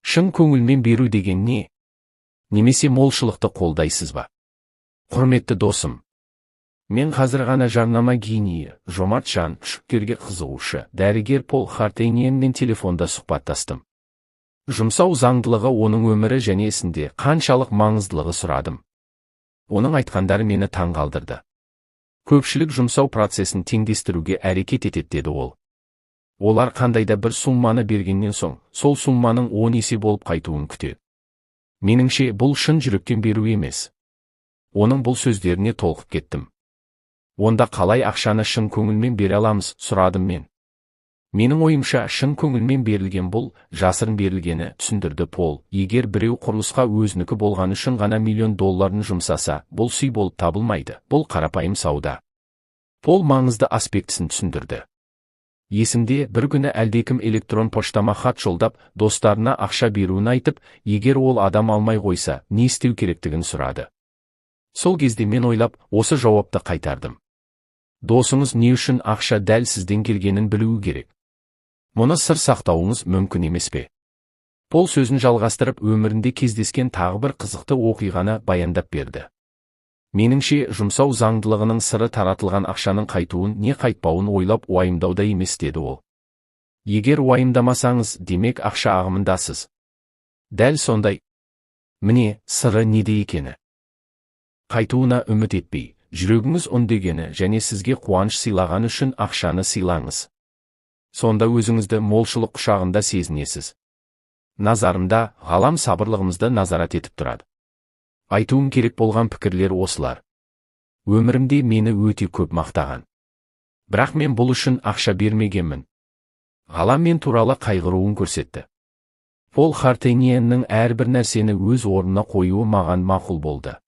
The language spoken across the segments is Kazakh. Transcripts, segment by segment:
Шын көңілмен беру деген не? Немесе молшылықты қолдайсыз ба? Құрметті досым, мен қазір ғана жарнама генийі, жомарт жан, шүктерге қызығушы, дәрігер Пол Хартейниенмен телефонда сұхбаттастым. Жұмсау заңдылығы оның өмірі және ісінде қаншалық маңыздылығы сұрадым. Оның айтқандары мені таңғалдырды. Көпшілік жұмсау процесін теңдестіруге әрекет етеді деді ол. Олар қандайда бір сумманы бергеннен соң, сол сумманың 10 есе болып қайтуын күтеді. Меніңше, бұл шын жүректен беру емес. Оның бұл сөздеріне толқып кеттім. Онда қалай ақшаны шын көңілмен бере аламыз, сұрадым мен. Менің ойымша, шын көңілмен берілген бұл, жасырын берілгені, түсіндірді Пол. Егер біреу құрылысқа өзінікі болғаны үшін ғана $1 миллион жұмсаса, бұл сый болып табылмайды, бұл қарапайым сауда. Пол маңызды аспектісін түсіндірді. Есімде, бір күні әлдекім электрон поштама хат жолдап, достарына ақша беруін айтып, егер ол адам алмай қойса, не істеу керектігін сұрады. Сол кезде мен ойлап, осы жауапты қайтардым. Досыңыз не үшін ақша дәл сізден келгенін білуі керек. Мұны сыр сақтауыңыз мүмкін емес пе? Пол сөзін жалғастырып, өмірінде кездескен тағы бір қызықты оқиғаны баяндап берді. Меніңше, жұмсау заңдылығының сыры таратылған ақшаның қайтуын не қайтпауын ойлап уайымдауда емес деді ол. Егер уайымдамасаңыз, демек ақша ағымындасыз. Дәл сондай. Міне, сыры неде екені? Қайтуына үміт етпей, жүрегіңіз үндегені және сізге қуаныш сыйлаған үшін ақшаны сыйлаңыз. Сонда өзіңізді молшылық құшағында сезінесіз. Назарымда, ғалам сабырлығымызды назарат етіп тұрады. Айтуым керек болған пікірлер осылар. Өмірімде мені өте көп мақтаған. Бірақ мен бұл үшін ақша бермегенмін. Ғалам мен туралы қайғыруын көрсетті. Пол Хартейниеннің әрбір нәрсені өз орнына қоюы маған мақұл болды.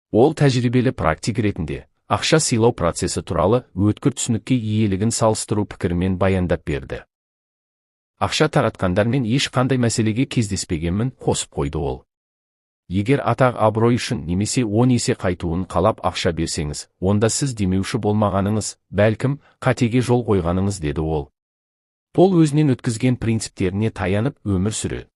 Ол тәжірибелі практик ретінде, ақша сыйлау процесі туралы өткір түсінікке иелігін салыстыру пікірмен баяндап берді. Ақша таратқандармен ешқандай мәселеге кездеспегенмін, қосып қойды ол. Егер атақ абырой үшін немесе 10 есе қайтуын қалап ақша берсеңіз, онда сіз демеуші болмағаныңыз, бәлкім, қатеге жол қойғаныңыз деді ол. Пол өзінен өткізген принциптеріне таянып өмір сүреді.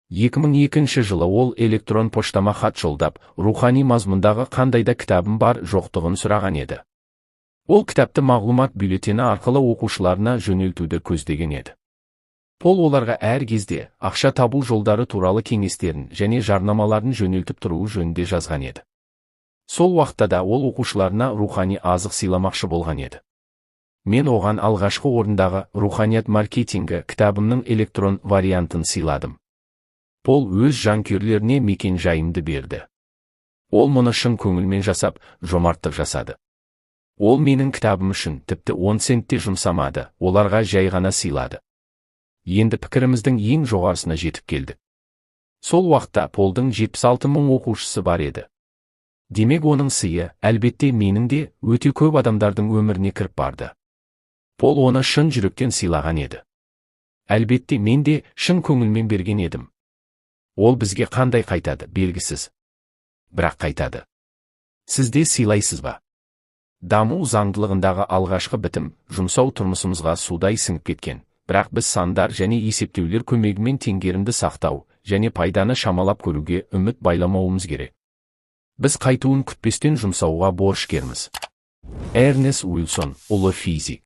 2002 жылы ол электрон поштама хат жолдап, рухани мазмұндағы қандайда кітабым бар жоқтығын сұраған еді. Ол кітапты мағлұмат бюллетені арқылы оқушыларына жөнелтуді көздеген еді. Пол оларға әр кезде ақша табу жолдары туралы кеңестерін және жарнамаларын жөнелтіп тұруы жөнінде жазған еді. Сол уақытта да ол оқушыларына рухани азық сыйламақшы болған еді. Мен оған алғашқы орындағы руханият маркетингі кітабымның электрон вариантын сыйладым. Пол өз жанкүйерлеріне мекен жайымды берді. Ол мұны шын көңілмен жасап, жомарттық жасады. Ол менің кітабым үшін тіпті 10 центте жұмсамады, оларға жай ғана сыйлады. Енді пікіріміздің ең жоғарысына жетіп келдік. Сол уақытта Полдың 76 мың оқушысы бар еді. Демек оның сыйы, әлбетте менің де өте көп адамдардың өміріне кіріп барды. Пол оны шын жүректен сыйлаған еді. Әлбетте мен де шын көңілмен берген едім. Ол бізге қандай қайтады, белгісіз. Бірақ қайтады. Сіз де сыйлайсыз ба? Даму заңдылығындағы алғашқы бітім, жұмсау тұрмысымызға судай сіңіп кеткен. Бірақ біз сандар және есептеулер көмегімен теңгерімді сақтау және пайданы шамалап көруге үміт байламауымыз керек. Біз қайтуын күтпестен жұмсауға борышкерміз. Эрнест Уилсон, ұлы физик.